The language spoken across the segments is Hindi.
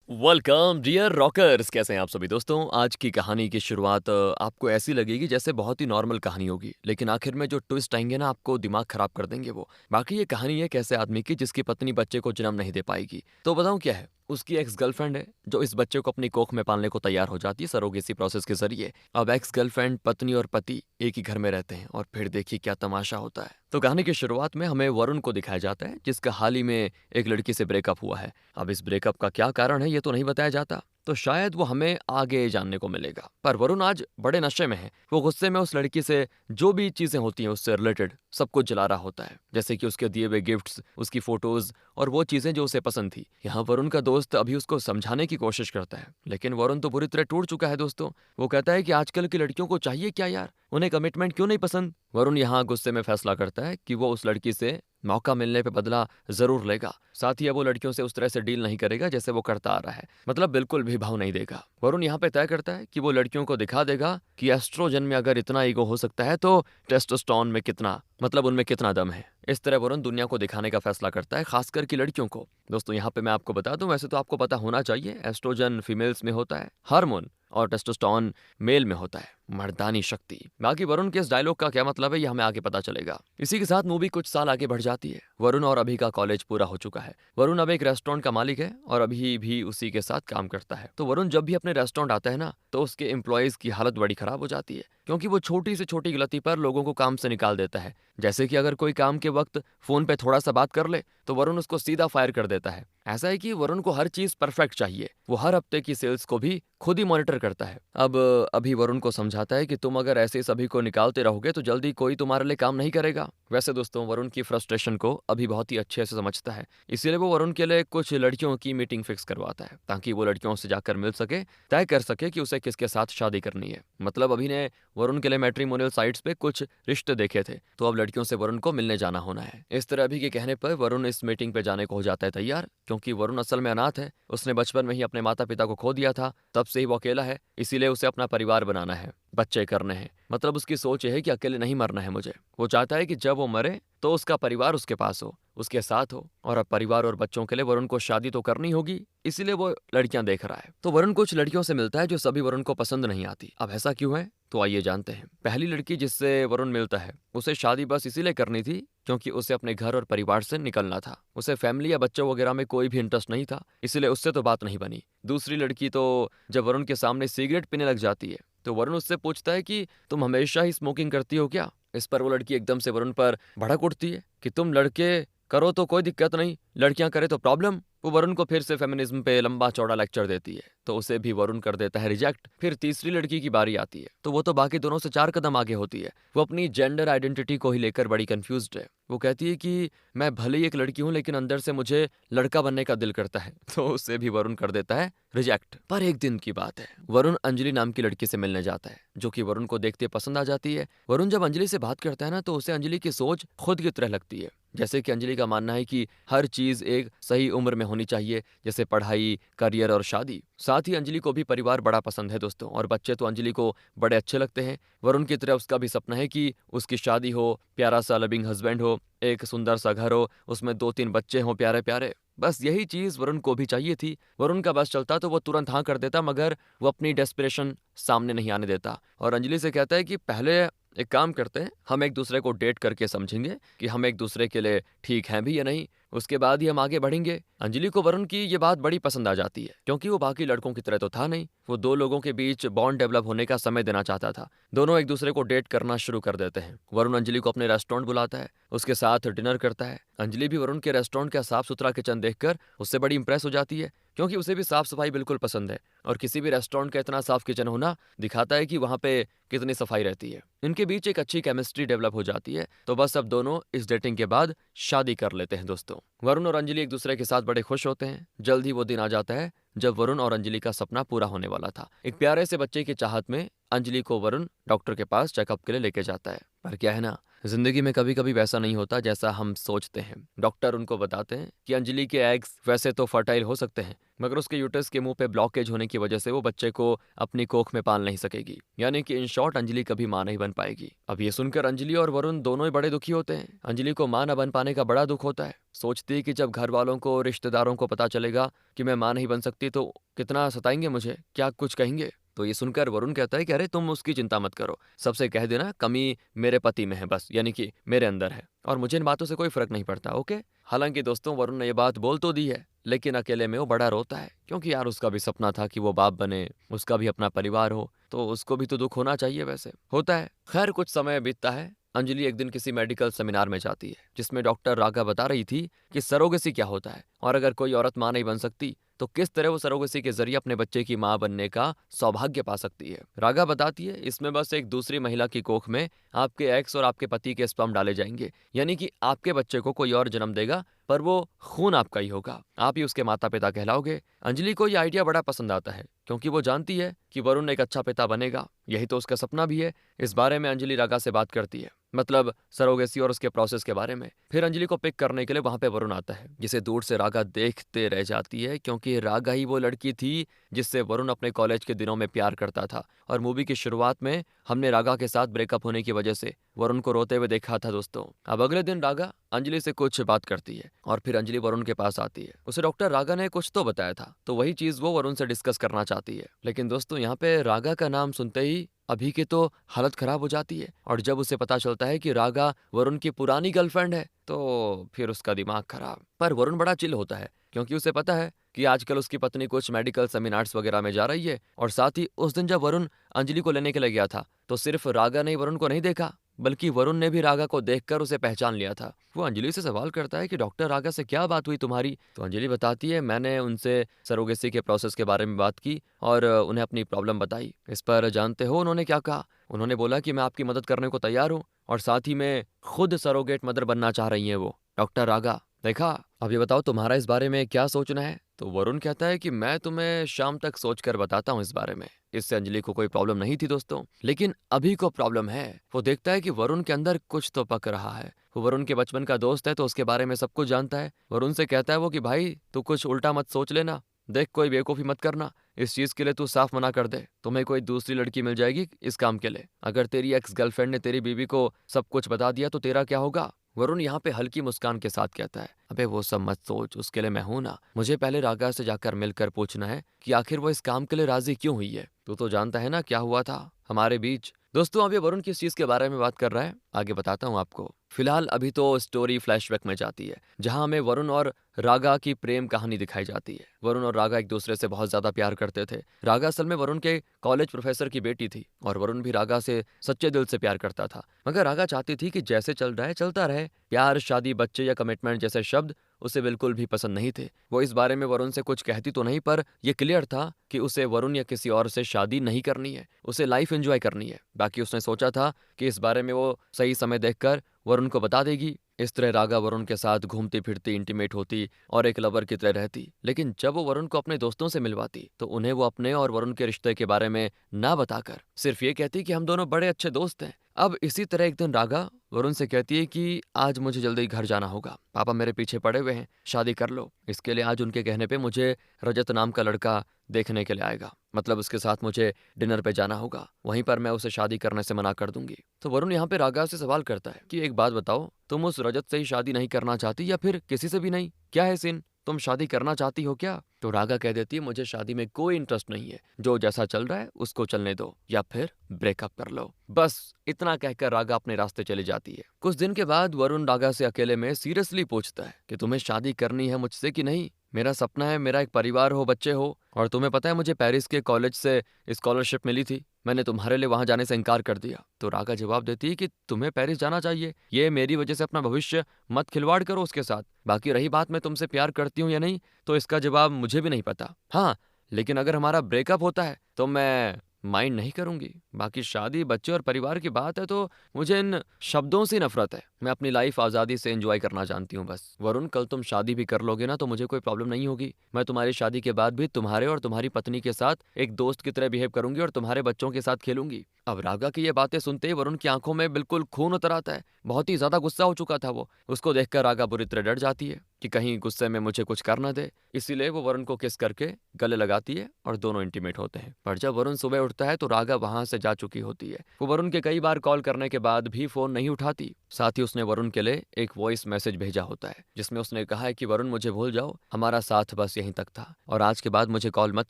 Welcome dear rockers. कैसे हैं आप सभी दोस्तों। आज की कहानी की शुरुआत आपको ऐसी लगेगी जैसे बहुत ही नॉर्मल कहानी होगी, लेकिन आखिर में जो ट्विस्ट आएंगे ना आपको दिमाग खराब कर देंगे वो। बाकी ये कहानी है एक ऐसे आदमी की जिसकी पत्नी बच्चे को जन्म नहीं दे पाएगी। तो बताऊं क्या है। उसकी एक्स गर्लफ्रेंड है जो इस बच्चे को अपनी कोख में पालने को तैयार हो जाती है सरोगेसी प्रोसेस के जरिए। अब एक्स गर्लफ्रेंड, पत्नी और पति एक ही घर में रहते हैं और फिर देखिए क्या तमाशा होता है। तो कहानी की शुरुआत में हमें वरुण को दिखाया जाता है जिसका हाल ही में एक लड़की से ब्रेकअप हुआ है। अब इस ब्रेकअप का क्या कारण है ये तो नहीं बताया जाता, तो शायद वो हमें आगे जानने को मिलेगा। पर वरुण आज बड़े नशे में है। वो गुस्से में उस लड़की से जो भी चीजें होती हैं उससे रिलेटेड सब कुछ जला रहा होता है, जैसे कि उसके दिए हुए गिफ्ट्स, उसकी फोटोज और वो चीजें जो उसे पसंद थी। यहाँ वरुण का दोस्त अभी उसको समझाने की कोशिश करता है, लेकिन वरुण तो बुरी तरह टूट चुका है दोस्तों। वो कहता है कि आजकल की लड़कियों को चाहिए क्या यार, उन्हें कमिटमेंट क्यों नहीं पसंद। वरुण यहाँ गुस्से में फैसला करता है कि वो उस लड़की से मौका मिलने पे बदला जरूर लेगा। साथ ही अब वो लड़कियों से उस तरह से डील नहीं करेगा जैसे वो करता आ रहा है, मतलब बिल्कुल भी भाव नहीं देगा। वरुण यहाँ पे तय करता है कि वो लड़कियों को दिखा देगा कि एस्ट्रोजन में अगर इतना ईगो हो सकता है तो टेस्टोस्टेरोन में कितना, मतलब उनमें कितना दम है। इस तरह वरुण दुनिया को दिखाने का फैसला करता है, खासकर की लड़कियों को। दोस्तों यहाँ पे मैं आपको बता दूं, वैसे तो आपको पता होना चाहिए, एस्ट्रोजन फीमेल्स में होता है हार्मोन, और टेस्टोस्टेरोन मेल में होता है मर्दानी शक्ति। बाकी वरुण के इस डायलॉग का क्या मतलब है ये हमें आगे पता चलेगा। इसी के साथ मूवी कुछ साल आगे बढ़ जाती है। वरुण और अभी का कॉलेज पूरा हो चुका है। वरुण अब एक रेस्टोरेंट का मालिक है और अभी भी उसी के साथ काम करता है। तो वरुण जब भी अपने रेस्टोरेंट आता है ना तो उसके एम्प्लॉयज की हालत बड़ी खराब हो जाती है, क्योंकि वो छोटी से छोटी गलती पर लोगों को काम से निकाल देता है। जैसे कि अगर कोई काम के वक्त फोन पे थोड़ा सा बात कर ले तो वरुण उसको सीधा फायर कर देता है। ऐसा है कि वरुण को हर चीज परफेक्ट चाहिए। वो हर हफ्ते की सेल्स को भी खुद ही मॉनिटर करता है। अब अभी वरुण को समझाता है कि तुम अगर ऐसे सभी को निकालते रहोगे तो जल्दी कोई तुम्हारे लिए काम नहीं करेगा। वैसे दोस्तों वरुण की फ्रस्ट्रेशन को अभी बहुत ही अच्छे से समझता है, इसीलिए वो वरुण के लिए कुछ लड़कियों की मीटिंग फिक्स करवाता है ताकि वो लड़कियों से जाकर मिल सके, तय कर सके कि उसे किसके साथ शादी करनी है। मतलब अभी ने वरुण के लिए मैट्रिमोनियल साइट्स पे कुछ रिश्ते देखे थे, तो अब लड़कियों से वरुण को मिलने जाना होना है। इस तरह अभी के कहने पर वरुण इस मीटिंग पे जाने को हो जाता है तैयार, क्योंकि वरुण असल में अनाथ है। उसने बचपन में ही अपने माता पिता को खो दिया था, तब से ही वो अकेला है, इसीलिए उसे अपना परिवार बनाना है, बच्चे करने हैं। मतलब उसकी सोच यह है कि अकेले नहीं मरना है मुझे। वो चाहता है कि जब वो मरे तो उसका परिवार उसके पास हो, उसके साथ हो। और अब परिवार और बच्चों के लिए वरुण को शादी तो करनी होगी, इसीलिए वो लड़कियां देख रहा है। तो वरुण कुछ लड़कियों से मिलता है जो सभी वरुण को पसंद नहीं आती। अब ऐसा क्यों है तो आइए जानते हैं। पहली लड़की जिससे वरुण मिलता है उसे शादी बस इसीलिए करनी थी क्योंकि उसे अपने घर और परिवार से निकलना था। उसे फैमिली या बच्चों वगैरह में कोई भी इंटरेस्ट नहीं था, इसलिए उससे तो बात नहीं बनी। दूसरी लड़की तो जब वरुण के सामने सिगरेट पीने लग जाती है तो वरुण उससे पूछता है कि तुम हमेशा ही स्मोकिंग करती हो क्या। इस पर वो लड़की एकदम से वरुण पर भड़क उठती है कि तुम लड़के करो तो कोई दिक्कत नहीं, लड़कियां करे तो प्रॉब्लम। वो वरुण को फिर से फेमिनिज्म पे लंबा चौड़ा लेक्चर देती है, तो उसे भी वरुण कर देता है रिजेक्ट। फिर तीसरी लड़की की बारी आती है तो वो तो बाकी दोनों से 4 कदम आगे होती है। वो अपनी जेंडर आइडेंटिटी को ही लेकर बड़ी कंफ्यूज्ड है। वो कहती है कि मैं भले ही एक लड़की हूं लेकिन अंदर से मुझे लड़का बनने का दिल करता है, तो उसे भी वरुण कर देता है रिजेक्ट। पर एक दिन की बात है, वरुण अंजलि नाम की लड़की से मिलने जाता है जो कि वरुण को देखते पसंद आ जाती है। वरुण जब अंजलि से बात करता है ना तो उसे अंजलि की सोच खुद की तरह लगती है। जैसे कि अंजलि का मानना है कि हर चीज एक सही उम्र में होनी चाहिए, जैसे पढ़ाई, करियर और शादी। साथ ही अंजलि को भी परिवार बड़ा पसंद है दोस्तों, और बच्चे तो अंजलि को बड़े अच्छे लगते हैं। वरुण की तरह उसका भी सपना है कि उसकी शादी हो, प्यारा सा लविंग हस्बैंड हो, एक सुंदर सा घर हो, उसमें 2-3 बच्चे हों प्यारे प्यारे। बस यही चीज वरुण को भी चाहिए थी। वरुण का बस चलता तो वो तुरंत हाँ कर देता, मगर वो अपनी डेस्परेशन सामने नहीं आने देता और अंजलि से कहता है कि पहले एक काम करते हैं, हम एक दूसरे को डेट करके समझेंगे कि हम एक दूसरे के लिए ठीक हैं भी या नहीं, उसके बाद ही हम आगे बढ़ेंगे। अंजलि को वरुण की ये बात बड़ी पसंद आ जाती है, क्योंकि वो बाकी लड़कों की तरह तो था नहीं। वो दो लोगों के बीच बॉन्ड डेवलप होने का समय देना चाहता था। दोनों एक दूसरे को डेट करना शुरू कर देते हैं। वरुण अंजलि को अपने रेस्टोरेंट बुलाता है, उसके साथ डिनर करता है। अंजलि भी वरुण के रेस्टोरेंट का साफ सुथरा किचन देखकर उससे बड़ी इंप्रेस हो जाती है, क्योंकि उसे भी साफ सफाई बिल्कुल पसंद है। और किसी भी रेस्टोरेंट का इतना साफ किचन होना दिखाता है कि वहां पे कितनी सफाई रहती है। इनके बीच एक अच्छी केमिस्ट्री डेवलप हो जाती है, तो बस अब दोनों इस डेटिंग के बाद शादी कर लेते हैं दोस्तों। वरुण और अंजलि एक दूसरे के साथ बड़े खुश होते हैं। जल्द ही वो दिन आ जाता है जब वरुण और अंजलि का सपना पूरा होने वाला था। एक प्यारे से बच्चे की चाहत में अंजलि को वरुण डॉक्टर के पास चेकअप के लिए लेके जाता है। पर क्या है ना, जिंदगी में कभी कभी वैसा नहीं होता जैसा हम सोचते हैं। डॉक्टर उनको बताते हैं कि अंजलि के एग्स वैसे तो फर्टाइल हो सकते हैं, मगर उसके यूटरस के मुंह पे ब्लॉकेज होने की वजह से वो बच्चे को अपनी कोख में पाल नहीं सकेगी। यानी कि इन शॉर्ट अंजलि कभी मां नहीं बन पाएगी। अब ये सुनकर अंजलि और वरुण दोनों ही बड़े दुखी होते हैं। अंजलि को मां न बन पाने का बड़ा दुख होता है। सोचती है कि जब घर वालों को, रिश्तेदारों को पता चलेगा कि मैं मां नहीं बन सकती तो कितना सताएंगे मुझे, क्या कुछ कहेंगे। तो ये सुनकर वरुण कहता है कि अरे तुम उसकी चिंता मत करो, सबसे कह देना कमी मेरे पति में है बस, यानी कि मेरे अंदर है, और मुझे इन बातों से कोई फर्क नहीं पड़ता। ओके। हालांकि दोस्तों वरुण ने ये बात बोल तो दी है, लेकिन अकेले में वो बड़ा रोता है, क्योंकि यार उसका भी सपना था कि वो बाप बने, उसका भी अपना परिवार हो, तो उसको भी तो दुख होना चाहिए। वैसे होता है। खैर कुछ समय बीतता है। अंजलि एक दिन किसी मेडिकल सेमिनार में जाती है, जिसमें डॉक्टर रागा बता रही थी कि सरोगेसी क्या होता है, और अगर कोई औरत मां नहीं बन सकती तो किस तरह वो सरोगेसी के जरिए अपने बच्चे की मां बनने का सौभाग्य पा सकती है। रागा बताती है इसमें बस एक दूसरी महिला की कोख में आपके एक्स और आपके पति के स्पर्म डाले जाएंगे, यानी कि आपके बच्चे को कोई और जन्म देगा, पर वो खून आपका ही होगा, आप ही उसके माता पिता कहलाओगे। अंजलि को यह आइडिया बड़ा पसंद आता है, क्योंकि वो जानती है कि वरुण एक अच्छा पिता बनेगा, यही तो उसका सपना भी है। इस बारे में अंजलि रागा से बात करती है, मतलब सरोगेसी और उसके प्रोसेस के बारे में। फिर अंजलि को पिक करने के लिए वहां पे वरुण आता है, जिसे दूर से रागा देखते रह जाती है, क्योंकि रागा ही वो लड़की थी जिससे वरुण अपने कॉलेज के दिनों में प्यार करता था। और मूवी की शुरुआत में हमने रागा के साथ ब्रेकअप होने की वजह से वरुण को रोते हुए देखा था दोस्तों। अब अगले दिन रागा अंजलि से कुछ बात करती है, और फिर अंजलि वरुण के पास आती है। उसे डॉक्टर रागा ने कुछ तो बताया था, तो वही चीज वो वरुण से डिस्कस करना चाहती है। लेकिन दोस्तों यहाँ पे रागा का नाम सुनते ही अभी की तो हालत खराब हो जाती है, और जब उसे पता चलता है कि रागा वरुण की पुरानी गर्लफ्रेंड है, तो फिर उसका दिमाग खराब। पर वरुण बड़ा चिल होता है, क्योंकि उसे पता है कि आजकल उसकी पत्नी कुछ मेडिकल सेमिनार्स वगैरह में जा रही है। और साथ ही उस दिन जब वरुण अंजलि को लेने के लिए गया था, तो सिर्फ रागा ने ही वरुण को नहीं देखा, बल्कि वरुण ने भी रागा को देखकर उसे पहचान लिया था। वो अंजलि से सवाल करता है कि डॉक्टर रागा से क्या बात हुई तुम्हारी। तो अंजलि बताती है मैंने उनसे सरोगेसी के प्रोसेस के बारे में बात की और उन्हें अपनी प्रॉब्लम बताई। इस पर जानते हो उन्होंने क्या कहा? उन्होंने बोला कि मैं आपकी मदद करने को तैयार हूँ, और साथ ही में खुद सरोगेट मदर बनना चाह रही हैं वो। डॉक्टर रागा, देखा, अब ये बताओ तुम्हारा इस बारे में क्या सोचना है? तो वरुण कहता है कि मैं तुम्हें शाम तक सोचकर बताता हूँ इस बारे में। इससे अंजलि को कोई प्रॉब्लम नहीं थी दोस्तों, लेकिन अभी को प्रॉब्लम है। वो देखता है कि वरुण के अंदर कुछ तो पक रहा है। वो वरुण के बचपन का दोस्त है, तो उसके बारे में सब कुछ जानता है। वरुण से कहता है वो कि भाई तू कुछ उल्टा मत सोच लेना, देख कोई बेवकूफ़ी मत करना, इस चीज़ के लिए तू साफ मना कर दे, तुम्हें कोई दूसरी लड़की मिल जाएगी इस काम के लिए। अगर तेरी एक्स गर्लफ्रेंड ने तेरी बीवी को सब कुछ बता दिया तो तेरा क्या होगा? वरुण यहाँ पे हल्की मुस्कान के साथ कहता है अबे वो सब मत सोच, उसके लिए मैं हूं ना। मुझे पहले रागा से जाकर मिलकर पूछना है कि आखिर वो इस काम के लिए राजी क्यों हुई है। तू तो जानता है ना क्या हुआ था हमारे बीच। दोस्तों अब ये वरुण किस चीज के बारे में बात कर रहा है आगे बताता हूँ आपको। फिलहाल अभी तो स्टोरी फ्लैशबैक में जाती है, जहां हमें वरुण और रागा की प्रेम कहानी दिखाई जाती है। वरुण और रागा एक दूसरे से बहुत ज्यादा प्यार करते थे। रागा असल में वरुण के कॉलेज प्रोफेसर की बेटी थी, और वरुण भी रागा से सच्चे दिल से प्यार करता था। मगर रागा चाहती थी कि जैसे चल रहा है चलता रहे। प्यार, शादी, बच्चे या कमिटमेंट जैसे शब्द उसे बिल्कुल भी पसंद नहीं थे। वो इस बारे में वरुण से कुछ कहती तो नहीं, पर यह क्लियर था कि उसे वरुण या किसी और से शादी नहीं करनी है, उसे लाइफ एंजॉय करनी है। बाकी उसने सोचा था कि इस बारे में वो सही समय देखकर वरुण को बता देगी। इस तरह रागा वरुण के साथ घूमती फिरती, इंटीमेट होती और एक लवर की तरह रहती। लेकिन जब वो वरुण को अपने दोस्तों से मिलवाती, तो उन्हें वो अपने और वरुण के रिश्ते के बारे में ना बताकर सिर्फ ये कहती कि हम दोनों बड़े अच्छे दोस्त हैं। अब इसी तरह एक दिन रागा वरुण से कहती है कि आज मुझे जल्दी घर जाना होगा, पापा मेरे पीछे पड़े हुए हैं, शादी कर लो। इसके लिए आज उनके कहने पे मुझे रजत नाम का लड़का देखने के लिए आएगा, मतलब उसके साथ मुझे डिनर पे जाना होगा, वहीं पर मैं उसे शादी करने से मना कर दूंगी। तो वरुण यहाँ पे रागा से सवाल करता है कि एक बात बताओ, तुम उस रजत से ही शादी नहीं करना चाहती या फिर किसी से भी नहीं? क्या है सीन, तुम शादी करना चाहती हो क्या? तो रागा कह देती है मुझे शादी में कोई इंटरेस्ट नहीं है, जो जैसा चल रहा है उसको चलने दो, या फिर ब्रेकअप कर लो। बस इतना कहकर रागा अपने रास्ते चली जाती है। कुछ दिन के बाद वरुण रागा से अकेले में सीरियसली पूछता है कि तुम्हें शादी करनी है मुझसे कि नहीं? मेरा सपना है मेरा एक परिवार हो, बच्चे हो, और तुम्हें पता है मुझे पेरिस के कॉलेज से स्कॉलरशिप मिली थी, मैंने तुम्हारे लिए वहां जाने से इनकार कर दिया। तो रागा जवाब देती है कि तुम्हें पेरिस जाना चाहिए, ये मेरी वजह से अपना भविष्य मत खिलवाड़ करो उसके साथ। बाकी रही बात मैं तुमसे प्यार करती हूँ या नहीं, तो इसका जवाब मुझे भी नहीं पता। हाँ, लेकिन अगर हमारा ब्रेकअप होता है तो मैं माइंड नहीं करूंगी। बाकी शादी, बच्चे और परिवार की बात है तो मुझे इन शब्दों से नफरत है। मैं अपनी लाइफ आज़ादी से एंजॉय करना जानती हूँ बस। वरुण, कल तुम शादी भी कर लोगे ना तो मुझे कोई प्रॉब्लम नहीं होगी। मैं तुम्हारी शादी के बाद भी तुम्हारे और तुम्हारी पत्नी के साथ एक दोस्त की तरह बिहेव करूंगी और तुम्हारे बच्चों के साथ खेलूंगी। अब रागा की ये बातें सुनते ही वरुण की आंखों में बिल्कुल खून उतर आता है। बहुत ही ज्यादा गुस्सा हो चुका था वो। उसको देखकर रागा बुरी तरह डर जाती है कि कहीं गुस्से में मुझे कुछ कर ना दे। इसीलिए वो वरुण को किस करके गले लगाती है और दोनों इंटीमेट होते हैं। पर जब वरुण सुबह उठता है तो रागा वहां से जा चुकी होती है। वो वरुण के कई बार कॉल करने के बाद भी फोन नहीं उठाती। साथ ही उसने वरुण के लिए एक वॉइस मैसेज भेजा होता है जिसमें उसने कहा है कि वरुण, मुझे भूल जाओ, हमारा साथ बस यहीं तक था और आज के बाद मुझे कॉल मत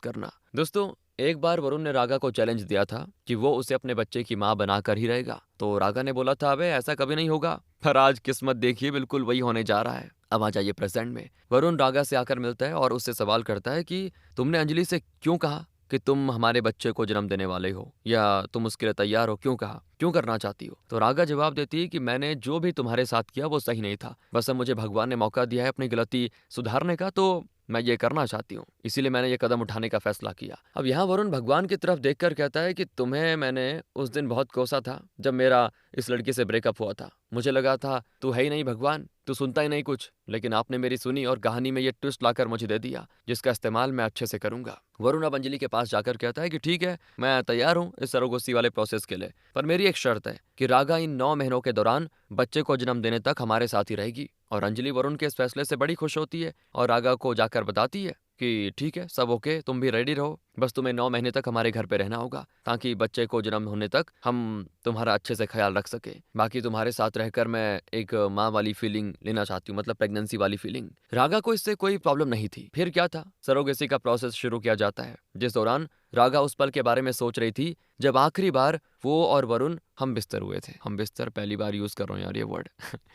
करना। दोस्तों, एक बार वरुण ने रागा को चैलेंज दिया था कि वो उसे अपने बच्चे की मां बनाकर ही रहेगा। तो रागा ने बोला था, अबे ऐसा कभी नहीं होगा। पर आज किस्मत देखिए, बिल्कुल वही होने जा रहा है। अब आ जाइए प्रेजेंट में। वरुण रागा से आकर मिलता है और उससे सवाल करता है कि तुमने अंजलि से क्यों कहा कि तुम हमारे बच्चे को जन्म देने वाले हो, या तुम उसके लिए तैयार हो, क्यों कहा, क्यों करना चाहती हो। तो रागा जवाब देती है कि मैंने जो भी तुम्हारे साथ किया वो सही नहीं था। बस अब मुझे भगवान ने मौका दिया है अपनी गलती सुधारने का, तो मैं ये करना चाहती हूँ, इसीलिए मैंने ये कदम उठाने का फैसला किया। अब यहाँ वरुण भगवान की तरफ देखकर कहता है कि तुम्हें मैंने उस दिन बहुत कोसा था जब मेरा इस लड़की से ब्रेकअप हुआ था। मुझे लगा था तू है ही नहीं भगवान, तू सुनता ही नहीं कुछ, लेकिन आपने मेरी सुनी और कहानी में ये ट्विस्ट लाकर मुझे दे दिया जिसका इस्तेमाल मैं अच्छे से करूंगा। वरुण अब अंजलि के पास जाकर कहता है कि ठीक है, मैं तैयार हूँ इस सरोगेसी वाले प्रोसेस के लिए, पर मेरी एक शर्त है कि रागा इन 9 महीनों के दौरान बच्चे को जन्म देने तक हमारे साथ ही रहेगी। और अंजलि वरुण के इस फैसले से बड़ी खुश होती है और रागा को जाकर बताती है कि ठीक है, सब ओके, तुम भी रेडी रहो, बस तुम्हें 9 महीने तक हमारे घर पे रहना होगा ताकि बच्चे को जन्म होने तक हम तुम्हारा अच्छे से ख्याल रख सके। बाकी तुम्हारे साथ रहकर मैं एक माँ वाली फीलिंग लेना चाहती हूँ, मतलब प्रेगनेंसी वाली फीलिंग। रागा को इससे कोई प्रॉब्लम नहीं थी। फिर क्या था, सरोगेसी का प्रोसेस शुरू किया जाता है, जिस दौरान रागा उस पल के बारे में सोच रही थी जब आखिरी बार वो और वरुण हम बिस्तर हुए थे। हम बिस्तर पहली बार यूज कर रहा हूँ यार ये वर्ड।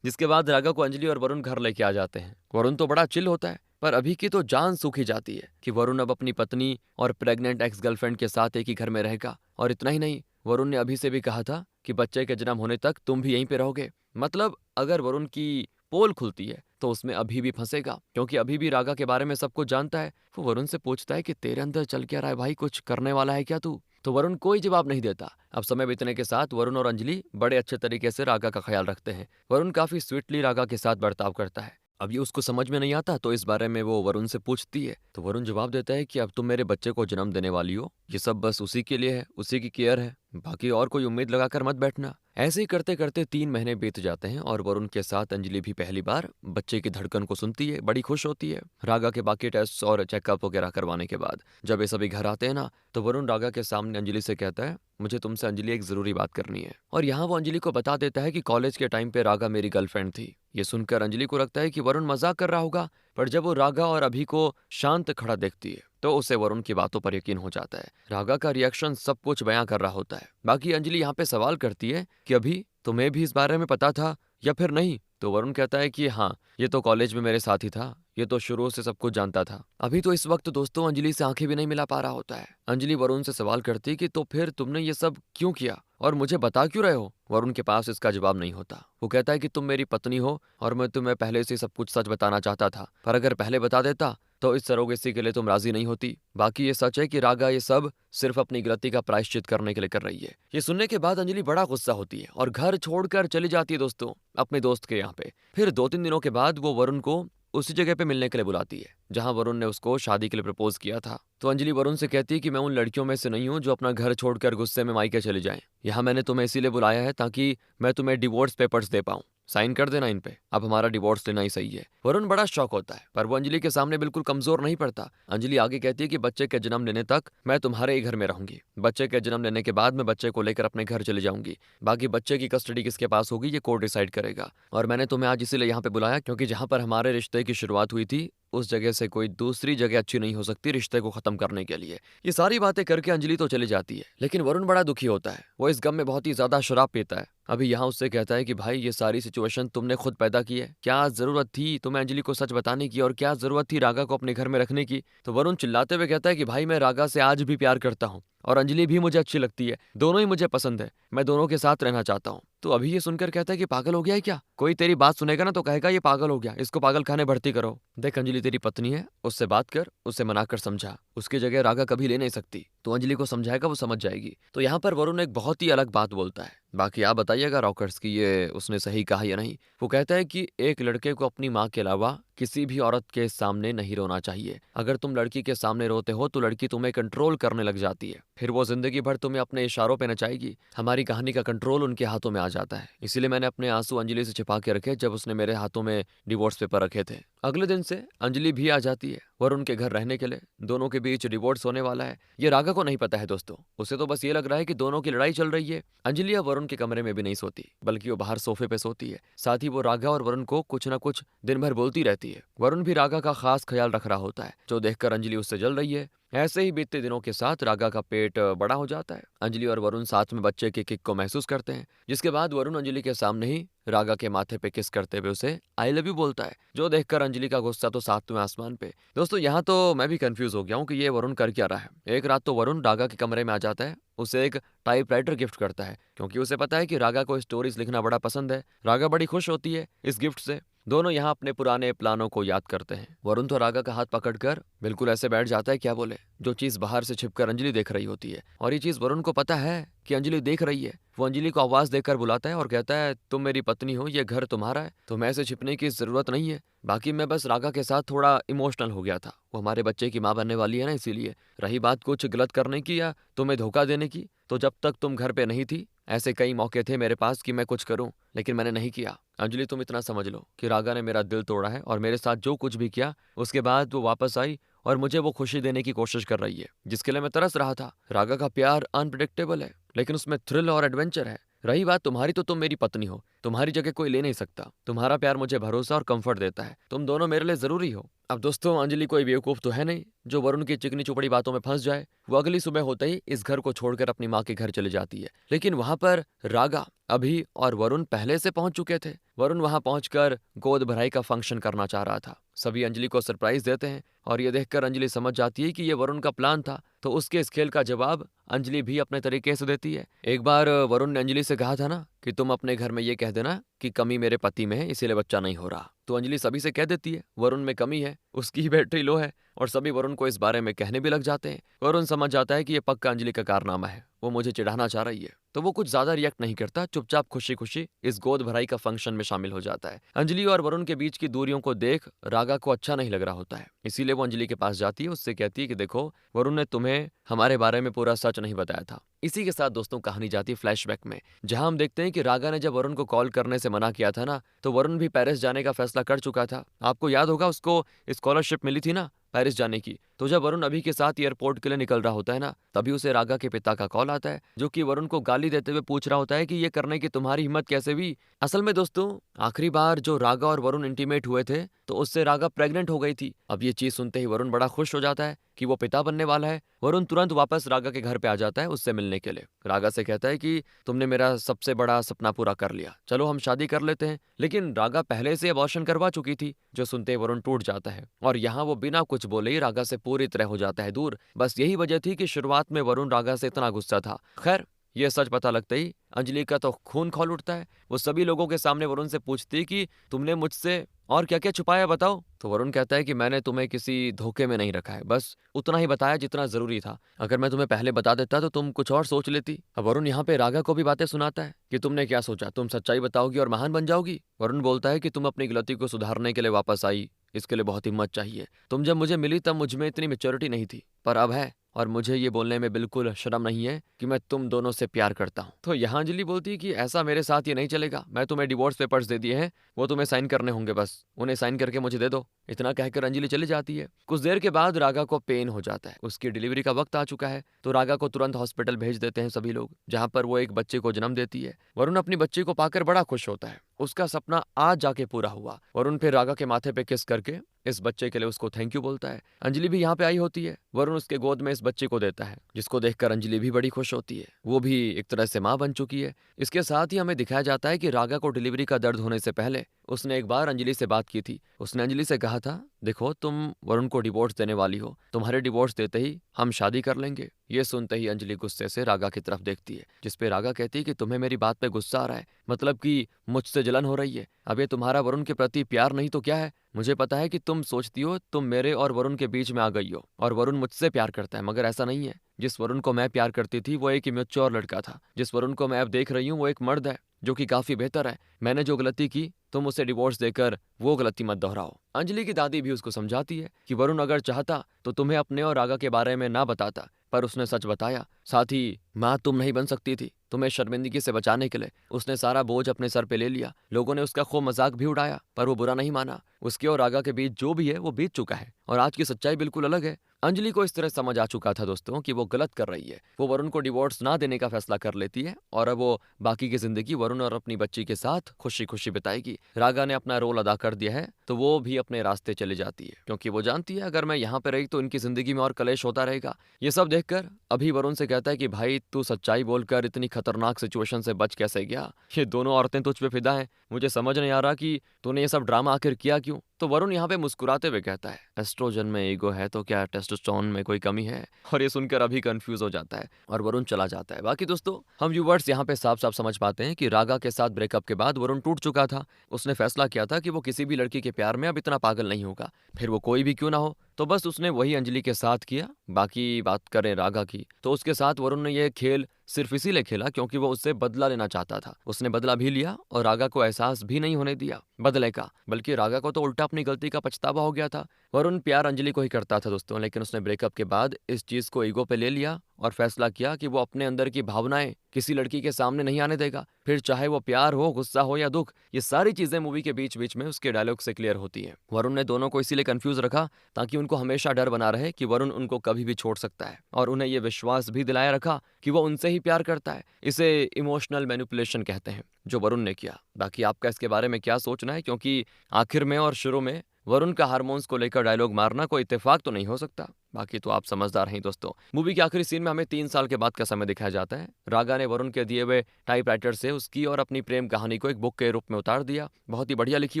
जिसके बाद रागा को अंजलि और वरुण घर लेके आ जाते हैं। वरुण तो बड़ा चिल होता है, पर अभी की तो जान सूखी जाती है कि वरुण अब अपनी पत्नी और प्रेग्नेंट एक्स गर्लफ्रेंड के साथ एक ही घर में रहेगा। और इतना ही नहीं, वरुण ने अभी से भी कहा था कि बच्चे के जन्म होने तक तुम भी यहीं पे रहोगे। मतलब अगर वरुण की पोल खुलती है तो उसमें अभी भी फंसेगा, क्योंकि अभी भी रागा के बारे में सब कुछ जानता है। वो वरुण से पूछता है कि तेरे अंदर चल क्या रहा है भाई, कुछ करने वाला है क्या तू। तो वरुण कोई जवाब नहीं देता। अब समय बीतने के साथ वरुण और अंजलि बड़े अच्छे तरीके से रागा का ख्याल रखते हैं। वरुण काफी स्वीटली रागा के साथ बर्ताव करता है। अब ये उसको समझ में नहीं आता तो इस बारे में वो वरुण से पूछती है। तो वरुण जवाब देता है कि अब तुम मेरे बच्चे को जन्म देने वाली हो, ये सब बस उसी के लिए है, उसी की केयर है, बाकी और कोई उम्मीद लगाकर मत बैठना। ऐसे ही करते करते 3 महीने बीत जाते हैं और वरुण के साथ अंजलि भी पहली बार बच्चे की धड़कन को सुनती है, बड़ी खुश होती है। रागा के बाकी टेस्ट और चेकअप वगैरह करवाने के बाद जब ये सभी घर आते हैं ना, तो वरुण रागा के सामने अंजलि से कहता है, मुझे तुमसे अंजलि एक जरूरी बात करनी है। और यहाँ वो अंजलि को बता देता है कि कॉलेज के टाइम पे रागा मेरी गर्लफ्रेंड थी। ये सुनकर अंजलि को लगता है कि वरुण मजाक कर रहा होगा, पर जब वो रागा और अभी को शांत खड़ा देखती है तो उसे वरुण की बातों पर यकीन हो जाता है। रागा का रिएक्शन सब कुछ बयां कर रहा होता है। बाकी अंजलि यहाँ पे सवाल करती है कि अभी तुम्हें भी इस बारे में पता था या फिर नहीं। तो वरुण कहता है कि हाँ, ये तो कॉलेज में मेरे साथ ही था, ये तो शुरू से सब कुछ जानता था। अभी तो इस वक्त दोस्तों अंजलि से आंखें भी नहीं मिला पा रहा होता है। अंजलि वरुण से सवाल करती है कि तो फिर तुमने ये सब क्यों किया और मुझे बता क्यों रहे हो। वरुण के पास इसका जवाब नहीं होता। वो कहता है कि तुम मेरी पत्नी हो और मैं तुम्हें पहले से सब कुछ सच बताना चाहता था, पर अगर पहले बता देता तो इस सरोगेसी के लिए तुम राजी नहीं होती। बाकी ये सच है कि रागा ये सब सिर्फ अपनी गलती का प्रायश्चित करने के लिए कर रही है। ये सुनने के बाद अंजलि बड़ा गुस्सा होती है और घर छोड़कर चली जाती है दोस्तों अपने दोस्त के यहाँ पे। फिर 2-3 दिनों के बाद वो वरुण को उसी जगह पे मिलने के लिए बुलाती है जहां वरुण ने उसको शादी के लिए प्रपोज किया था। तो अंजलि वरुण से कहती है कि मैं उन लड़कियों में से नहीं हूं जो अपना घर छोड़कर गुस्से में मायके चली जाएं। यहाँ मैंने तुम्हें इसीलिए बुलाया है ताकि मैं तुम्हें डिवोर्स पेपर्स दे पाऊं, साइन कर देना इन पे, अब हमारा डिवोर्स लेना ही सही है। वरुण बड़ा शौक होता है, पर वो अंजलि के सामने बिल्कुल कमजोर नहीं पड़ता। अंजलि आगे कहती है कि बच्चे के जन्म लेने तक मैं तुम्हारे ही घर में रहूंगी। बच्चे के जन्म लेने के बाद मैं बच्चे को लेकर अपने घर चले जाऊंगी। बाकी बच्चे की कस्टडी किसके पास होगी ये कोर्ट डिसाइड करेगा। और मैंने तुम्हें आज इसीलिए यहाँ पे बुलाया क्योंकि जहाँ पर हमारे रिश्ते की शुरुआत हुई थी उस जगह से कोई दूसरी जगह अच्छी नहीं हो सकती रिश्ते को खत्म करने के लिए। ये सारी बातें करके अंजलि तो चली जाती है, लेकिन वरुण बड़ा दुखी होता है। वो इस गम में बहुत ही ज्यादा शराब पीता है। अभी यहाँ उससे कहता है कि भाई ये सारी सिचुएशन तुमने खुद पैदा की है, क्या जरूरत थी तुम्हें अंजलि को सच बताने की और क्या जरूरत थी रागा को अपने घर में रखने की। तो वरुण चिल्लाते हुए कहता है कि भाई मैं रागा से आज भी प्यार करता हूँ और अंजलि भी मुझे अच्छी लगती है, दोनों ही मुझे पसंद है, मैं दोनों के साथ रहना चाहता हूँ। तो अभी ये सुनकर कहता है कि पागल हो गया है क्या, कोई तेरी बात सुनेगा ना तो कहेगा ये पागल हो गया, इसको पागल खाने भर्ती करो। देख अंजलि तेरी पत्नी है, उससे बात कर, उससे मनाकर समझा, उसकी जगह रागा कभी ले नहीं सकती। तो अंजलि को समझाएगा वो समझ जाएगी। तो यहाँ पर वरुण एक बहुत ही अलग बात बोलता है बाकी आप बताइएगा रॉकर्स कि ये उसने सही कहा या नहीं। वो कहता है कि एक लड़के को अपनी माँ के अलावा किसी भी औरत के सामने नहीं रोना चाहिए। अगर तुम लड़की के सामने रोते हो तो लड़की तुम्हें कंट्रोल करने लग जाती है, फिर वो जिंदगी भर तुम्हें अपने इशारों पे नचाएगी। हमारी कहानी का कंट्रोल उनके हाथों में आ जाता है। इसीलिए मैंने अपने आंसू अंजलि से छिपा के रखे जब उसने मेरे हाथों में डिवोर्स पेपर रखे थे। अगले दिन से अंजलि भी आ जाती है वरुण के घर रहने के लिए। दोनों के बीच डिवोर्स होने वाला है। ये रागा को नहीं पता है दोस्तों। उसे तो बस ये लग रहा है कि दोनों की लड़ाई चल रही है। अंजलि अब वरुण के कमरे में भी नहीं सोती, बल्कि वो बाहर सोफे पे सोती है। साथ ही वो रागा और वरुण को कुछ ना कुछ दिन भर बोलती रहती है। वरुण भी रागा का खास ख्याल रख रहा होता है, जो देखकर अंजलि उससे जल रही है। ऐसे ही बीतते दिनों के साथ रागा का पेट बड़ा हो जाता है। अंजलि और वरुण साथ में बच्चे के किक को महसूस करते हैं, जिसके बाद वरुण अंजलि के सामने ही रागा के माथे पे किस करते हुए उसे आई लव यू बोलता है, जो देखकर अंजलि का गुस्सा तो सातवें आसमान पे। दोस्तों यहाँ तो मैं भी कंफ्यूज हो गया हूँ कि ये वरुण कर क्या रहा है। एक रात तो वरुण रागा के कमरे में आ जाता है, उसे एक टाइपराइटर गिफ्ट करता है, क्योंकि उसे पता है कि रागा को स्टोरीज लिखना बड़ा पसंद है। रागा बड़ी खुश होती है इस गिफ्ट से। दोनों यहाँ अपने पुराने प्लानों को याद करते हैं। वरुण तो रागा का हाथ पकड़कर बिल्कुल ऐसे बैठ जाता है, क्या बोले, जो चीज बाहर से छिपकर अंजलि देख रही होती है। और ये चीज वरुण को पता है कि अंजलि देख रही है। वो अंजलि को आवाज देकर बुलाता है और कहता है, तुम मेरी पत्नी हो, ये घर तुम्हारा है, तुम्हें ऐसे छिपने की जरूरत नहीं है। बाकी मैं बस रागा के साथ थोड़ा इमोशनल हो गया था। वो हमारे बच्चे की माँ बनने वाली है ना, इसीलिए। रही बात कुछ गलत करने की या तुम्हें धोखा देने की, तो जब तक तुम घर पे नहीं थी ऐसे कई मौके थे मेरे पास कि मैं कुछ करूं, लेकिन मैंने नहीं किया। अंजलि तुम इतना समझ लो कि रागा ने मेरा दिल तोड़ा है और मेरे साथ जो कुछ भी किया उसके बाद वो वापस आई और मुझे वो खुशी देने की कोशिश कर रही है जिसके लिए मैं तरस रहा था। रागा का प्यार अनप्रिडिक्टेबल है, लेकिन उसमें थ्रिल और एडवेंचर है। रही बात तुम्हारी, तो तुम मेरी पत्नी हो, तुम्हारी जगह कोई ले नहीं सकता। तुम्हारा प्यार मुझे भरोसा और कंफर्ट देता है। तुम दोनों मेरे लिए जरूरी हो। अब दोस्तों अंजलि कोई बेवकूफ तो है नहीं जो वरुण की चिकनी चुपड़ी बातों में फंस जाए। वो अगली सुबह होते ही इस घर को छोड़कर अपनी माँ के घर चली जाती है, लेकिन वहां पर रागा, अभी और वरुण पहले से पहुंच चुके थे। वरुण वहां पहुंचकर गोद भराई का फंक्शन करना चाह रहा था। सभी अंजलि को सरप्राइज देते हैं और ये देखकर अंजलि समझ जाती है कि ये वरुण का प्लान था, तो उसके इस खेल का जवाब अंजलि भी अपने तरीके से देती है। एक बार वरुण ने अंजलि से कहा था ना कि तुम अपने घर में ये कह देना कि कमी मेरे पति में है, इसीलिए बच्चा नहीं हो रहा। तो अंजलि सभी से कह देती है वरुण में कमी है, उसकी बैटरी लो है, और सभी वरुण को इस बारे में कहने भी लग जाते हैं। वरुण समझ जाता है कि ये पक्का अंजलि का कारनामा है, वो मुझे चिढ़ाना चाह रही है। तो वो कुछ ज्यादा रिएक्ट नहीं करता, चुपचाप खुशी खुशी इस गोद भराई का फंक्शन में शामिल हो जाता है। अंजलि और वरुण के बीच की दूरियों को देख रागा को अच्छा नहीं लग रहा होता है, इसीलिए वो अंजलि के पास जाती है, उससे कहती है कि देखो वरुण ने तुम्हें हमारे बारे में पूरा सच नहीं बताया था। इसी के साथ दोस्तों कहानी जाती है फ्लैशबैक में, जहां हम देखते हैं कि रागा ने जब वरुण को कॉल करने से मना किया था ना, तो वरुण भी पेरिस जाने का फैसला कर चुका था। आपको याद होगा उसको स्कॉलरशिप मिली थी ना पेरिस जाने की। तो जब वरुण अभी के साथ एयरपोर्ट के लिए निकल रहा होता है ना, तभी उसे रागा के पिता का कॉल आता है, जो कि वरुण को गाली देते हुए पूछ रहा होता है कि ये करने की तुम्हारी हिम्मत कैसे हुई। असल में दोस्तों आखिरी बार जो रागा और वरुण इंटीमेट हुए थे, तो उससे रागा प्रेग्नेंट हो गई थी। अब ये चीज सुनते ही वरुण बड़ा खुश हो जाता है कि वो पिता बनने वाला है। वरुण तुरंत वापस रागा के घर पे आ जाता है उससे मिलने के लिए। रागा से कहता है कि तुमने मेरा सबसे बड़ा सपना पूरा कर लिया, चलो हम शादी कर लेते हैं। लेकिन रागा पहले से अबॉर्शन करवा चुकी थी, जो सुनते ही वरुण टूट जाता है और यहाँ वो बिना कुछ बोले ही रागा से पूरी तरह हो जाता है दूर। बस यही वजह थी कि शुरुआत में वरुण रागा से इतना गुस्सा था। खैर ये सच पता लगते ही अंजलि का तो खून खौल उठता है। वो सभी लोगों के सामने वरुण से पूछती कि तुमने मुझसे और क्या क्या छुपाया बताओ। तो वरुण कहता है कि मैंने तुम्हें किसी धोखे में नहीं रखा है, बस उतना ही बताया जितना जरूरी था। अगर मैं तुम्हें पहले बता देता तो तुम कुछ और सोच लेती। अब वरुण यहाँ पे रागा को भी बातें सुनाता है कि तुमने क्या सोचा, तुम सच्चाई बताओगी और महान बन जाओगी। वरुण बोलता है कि तुम अपनी गलती को सुधारने के लिए वापस आई, इसके लिए बहुत हिम्मत चाहिए। तुम जब मुझे मिली तब मुझ में इतनी मेच्योरिटी नहीं थी, पर अब है, और मुझे ये बोलने में बिल्कुल शर्म नहीं है कि मैं तुम दोनों से प्यार करता हूँ। तो यहाँ अंजलि बोलती है कि ऐसा मेरे साथ ये नहीं चलेगा, मैं तुम्हें डिवोर्स पेपर्स दे दिए हैं, वो तुम्हें साइन करने होंगे, बस उन्हें साइन करके मुझे दे दो। इतना कहकर अंजलि चली जाती है। कुछ देर के बाद रागा को पेन हो जाता है, उसकी डिलीवरी का वक्त आ चुका है। तो रागा को तुरंत हॉस्पिटल भेज देते हैं सभी लोग, जहाँ पर वो एक बच्चे को जन्म देती है। वरुण अपनी बच्ची को पाकर बड़ा खुश होता है, उसका सपना आज जाके पूरा हुआ। वरुण फिर रागा के माथे पे किस करके इस बच्चे के लिए उसको थैंक यू बोलता है। अंजलि भी यहाँ पे आई होती है। वरुण उसके गोद में इस बच्चे को देता है, जिसको देखकर अंजलि भी बड़ी खुश होती है। वो भी एक तरह से माँ बन चुकी है। इसके साथ ही हमें दिखाया जाता है कि रागा को डिलीवरी का दर्द होने से पहले उसने एक बार अंजलि से बात की थी। उसने अंजलि से कहा था, देखो तुम वरुण को डिवोर्स देने वाली हो, तुम्हारे डिवोर्स देते ही हम शादी कर लेंगे। ये सुनते ही अंजलि गुस्से से रागा की तरफ देखती है, जिसपे रागा कहती है कि तुम्हें मेरी बात पे गुस्सा आ रहा है, मतलब कि मुझसे जलन हो रही है। अब ये तुम्हारा वरुण के प्रति प्यार नहीं तो क्या है? मुझे पता है कि तुम सोचती हो तुम मेरे और वरुण के बीच में आ गई हो और वरुण मुझसे प्यार करता है, मगर ऐसा नहीं है। जिस वरुण को मैं प्यार करती थी वो एक इमेच्योर लड़का था। जिस वरुण को मैं अब देख रही हूँ वो एक मर्द है जो कि काफी बेहतर है। मैंने जो गलती की तुम उसे डिवोर्स देकर वो गलती मत दोहराओ। अंजलि की दादी भी उसको समझाती है कि वरुण अगर चाहता तो तुम्हें अपने और रागा के बारे में ना बताता, पर उसने सच बताया। साथ ही माँ तुम नहीं बन सकती थी, तुम्हें शर्मिंदगी से बचाने के लिए उसने सारा बोझ अपने सर पे ले लिया। लोगों ने उसका खूब मजाक भी उड़ाया पर वो बुरा नहीं माना। उसके और रागा के बीच जो भी है वो बीत चुका है और आज की सच्चाई बिल्कुल अलग है। अंजलि को इस तरह समझ आ चुका था दोस्तों कि वो गलत कर रही है। वो वरुण को डिवोर्स ना देने का फैसला कर लेती है और अब वो बाकी की जिंदगी वरुण और अपनी बच्ची के साथ खुशी खुशी बिताएगी। रागा ने अपना रोल अदा कर दिया है तो वो भी अपने रास्ते चली जाती है, क्योंकि वो जानती है अगर मैं यहाँ पे रही तो इनकी जिंदगी में और कलेश होता रहेगा। ये सब देखकर अभी वरुण से कहता है कि भाई तू सच्चाई बोलकर इतनी खतरनाक सिचुएशन से बच कैसे गया? ये दोनों औरतें तुझ पे फिदा हैं। मुझे समझ नहीं आ रहा कि तूने ये सब ड्रामा आखिर किया क्यों? तो वरुण यहाँ पे मुस्कुराते हुए कहता है, एस्ट्रोजन में ईगो है तो क्या टेस्टोस्टेरोन में कोई कमी है? और ये सुनकर अभी कंफ्यूज हो जाता है और वरुण चला जाता है। बाकी दोस्तों हम व्यूवर्स यहाँ पे साफ साफ समझ पाते हैं कि रागा के साथ ब्रेकअप के बाद वरुण टूट चुका था। उसने फैसला किया था कि वो किसी भी लड़की के प्यार में अब इतना पागल नहीं होगा, फिर वो कोई भी क्यों ना हो। तो बस उसने वही अंजलि के साथ किया। बाकी बात करें रागा की तो उसके साथ वरुण ने यह खेल सिर्फ इसीलिए खेला क्योंकि वो उससे बदला लेना चाहता था। उसने बदला भी लिया और रागा को एहसास भी नहीं होने दिया बदले का, बल्कि रागा को तो उल्टा अपनी गलती का पछतावा हो गया था। वरुण प्यार अंजलि को ही करता था दोस्तों, लेकिन उसने ब्रेकअप के बाद इस चीज को ईगो पे ले लिया और फैसला किया कि वो अपने अंदर की भावनाएं किसी लड़की के सामने नहीं आने देगा। फिर चाहे वो प्यार हो, गुस्सा हो या दुख, ये सारी चीजें मूवी के बीच बीच में उसके डायलॉग से क्लियर होती है। वरुण ने दोनों को इसीलिए कंफ्यूज रखा ताकि उनको हमेशा डर बना रहे कि वरुण उनको कभी भी छोड़ सकता है, और उन्हें यह विश्वास भी दिलाया रखा कि वो उनसे ही प्यार करता है। इसे इमोशनल मैनिपुलेशन कहते हैं जो वरुण ने किया। बाकी आपका इसके बारे में क्या सोचना है, क्योंकि आखिर में और शुरू में वरुण का हार्मोन्स को लेकर डायलॉग मारना कोई इत्तेफाक तो नहीं हो सकता। बाकी तो आप समझदार हैं दोस्तों। मूवी के आखिरी सीन में हमें 3 साल के बाद का समय दिखाया जाता है। रागा ने वरुण के दिए हुए टाइपराइटर से उसकी और अपनी प्रेम कहानी को एक बुक के रूप में उतार दिया। बहुत ही बढ़िया लिखी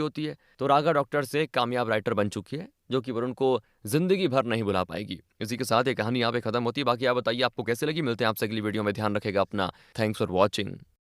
होती है। तो रागा डॉक्टर से एक कामयाब राइटर बन चुकी है जो कि वरुण को जिंदगी भर नहीं भुला पाएगी। इसी के साथ ये कहानी यहाँ पे खत्म होती है। बाकी आप बताइए आपको कैसे लगी। मिलते हैं आपसे अगली वीडियो में। ध्यान रखेगा अपना। Thanks for watching.